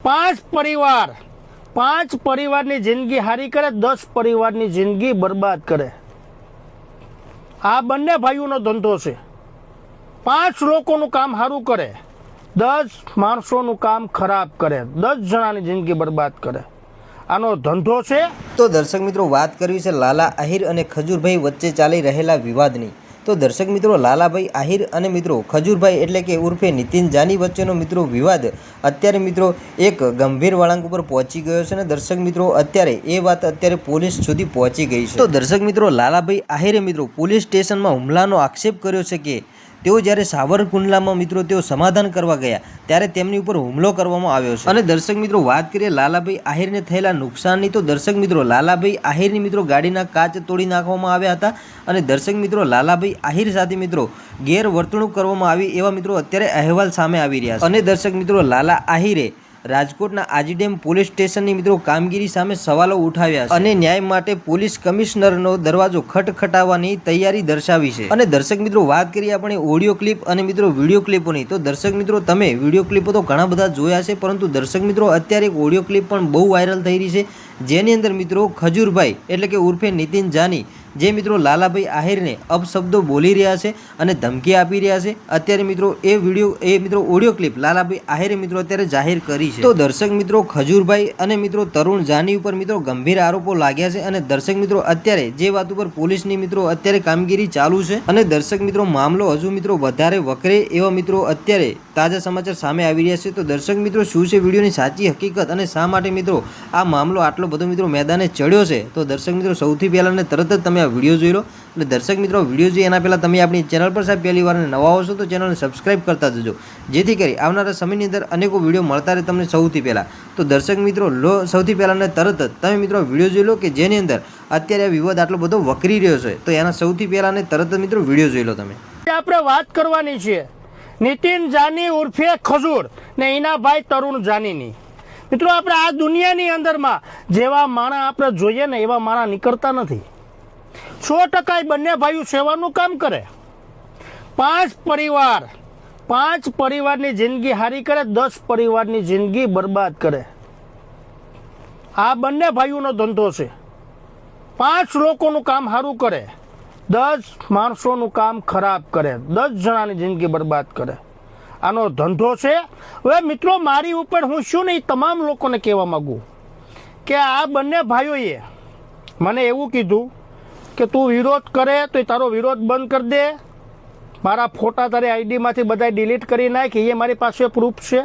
પાંચ પરિવારની જિંદગી હારી કરે, 10 પરિવારની જિંદગી બરબાદ કરે. આ બંને ભાઈઓનો ધંધો છે. 5 લોકોનું કામ સારું કરે, 10 માણસોનું કામ ખરાબ કરે, 10 જણાની જિંદગી બરબાદ કરે. આનો ધંધો છે. તો દર્શક મિત્રો, વાત કરવી છે લાલા આહિર અને ખજૂરભાઈ વચ્ચે ચાલી રહેલા વિવાદની. તો દર્શક મિત્રો, લાલાભાઈ આહિર અને મિત્રો ખજૂરભાઈ એટલે કે ઉર્ફે નીતિન જાની વચ્ચેનો મિત્રો વિવાદ અત્યારે મિત્રો એક ગંભીર વળાંક ઉપર પહોંચી ગયો છે. અને દર્શક મિત્રો, અત્યારે એ વાત અત્યારે પોલીસ સુધી પહોંચી ગઈ છે. તો દર્શક મિત્રો, લાલાભાઈ આહિરે મિત્રો પોલીસ સ્ટેશનમાં હુમલાનો આક્ષેપ કર્યો છે કે તેઓ જ્યારે સાવરકુંડલામાં મિત્રો તેઓ સમાધાન કરવા ગયા ત્યારે તેમની ઉપર હુમલો કરવામાં આવ્યો છે. અને દર્શક મિત્રો, વાત કરીએ લાલાભાઈ આહિરને થયેલા નુકસાનની, તો દર્શક મિત્રો, લાલાભાઈ આહિરની મિત્રો ગાડીના કાચ તોડી નાખવામાં આવ્યા હતા. અને દર્શક મિત્રો, લાલાભાઈ આહિર સાથે મિત્રો ગેરવર્તણૂક કરવામાં આવી એવા મિત્રો અત્યારે અહેવાલ સામે આવી રહ્યા છે. અને દર્શક મિત્રો, લાલા આહિરે રાજકોટના આજીડેમ પોલીસ સ્ટેશનની મિત્રો કામગીરી સામે સવાલો ઉઠાવ્યા છે અને ન્યાય માટે પોલીસ કમિશનરનો દરવાજો ખટખટાવવાની તૈયારી દર્શાવી છે. અને દર્શક મિત્રો, વાત કરીએ આપણે ઓડિયો ક્લિપ અને મિત્રો વિડીયો ક્લિપોની, તો દર્શક મિત્રો, તમે વિડીયો ક્લિપો તો ઘણા બધા જોયા છે, પરંતુ દર્શક મિત્રો અત્યારે એક ઓડિયો ક્લિપ પણ બહુ વાયરલ થઈ રહી છે, જેની અંદર મિત્રો ખજૂરભાઈ એટલે કે ઉર્ફે નીતિન જાની જે મિત્રો લાલાભાઈ આહિરને અપશબ્દો બોલી રહ્યા છે અને ધમકી આપી રહ્યા છે. અત્યારે મિત્રો એ મિત્રો ઓડિયો ક્લિપ લાલાભાઈ આહિરે મિત્રો અત્યારે જાહેર કરી છે. તો દર્શક મિત્રો, ખજૂરભાઈ અને મિત્રો તરુણ જાની ઉપર મિત્રો ગંભીર આરોપો લાગ્યા છે. અને દર્શક મિત્રો, અત્યારે જે વાત ઉપર પોલીસની મિત્રો અત્યારે કામગીરી ચાલુ છે. અને દર્શક મિત્રો, મામલો હજુ મિત્રો વધારે વકરે એવા મિત્રો અત્યારે તાજા સમાચાર સામે આવી રહ્યા છે. તો દર્શક મિત્રો, શું છે વિડીયોની સાચી હકીકત અને શા માટે મિત્રો આ મામલો આટલો બધો મિત્રો મેદાને ચડ્યો છે? તો દર્શક મિત્રો, સૌથી પહેલા ને તરત જ તમે આ વિડીયો જોઈ લો. અને દર્શક મિત્રો, વિડીયો જોઈએ એના પહેલાં તમે આપણી ચેનલ પર સાહેબ પહેલી વાર નવા આવશો તો ચેનલને સબસ્ક્રાઇબ કરતા જજો, જેથી કરી આવનારા સમયની અંદર અનેકો વિડીયો મળતા રહે તમને સૌથી પહેલાં. તો દર્શક મિત્રો, સૌથી પહેલાં ને તરત જ તમે મિત્રો વિડીયો જોઈ લો કે જેની અંદર અત્યારે આ વિવાદ આટલો બધો વકરી રહ્યો છે. તો એના સૌથી પહેલાં ને તરત જ મિત્રો વિડીયો જોઈ લો તમે. આપણે વાત કરવાની છે નીતિન જાની ઉર્ફે ખજૂર ને એના ભાઈ તરુણ જાનીની. મિત્રો, આપણે આ દુનિયાની અંદરમાં જેવા માણા આપણે જોઈએ ને એવા માણા નીકળતા નથી. 100% બંને ભાઈઓ સેવાનું કામ કરે. 5 પરિવારની જિંદગી હારી કરે, 10 પરિવારની જિંદગી બરબાદ કરે. આ બંને ભાઈઓનો ધંધો છે. 5 લોકોનું કામ સારું કરે, 10 માણસોનું કામ ખરાબ કરે, 10 જણાની જિંદગી બરબાદ કરે. આનો ધંધો છે. હવે મિત્રો, મારી ઉપર હું શું નહીં તમામ લોકોને કહેવા માંગુ કે આ બંને ભાઈઓએ મને એવું કીધું કે તું વિરોધ કરે તો તારો વિરોધ બંધ કરી દે, મારા ફોટા તારી આઈડીમાંથી બધા ડિલીટ કરી નાખ, એ મારી પાસે પ્રૂફ છે.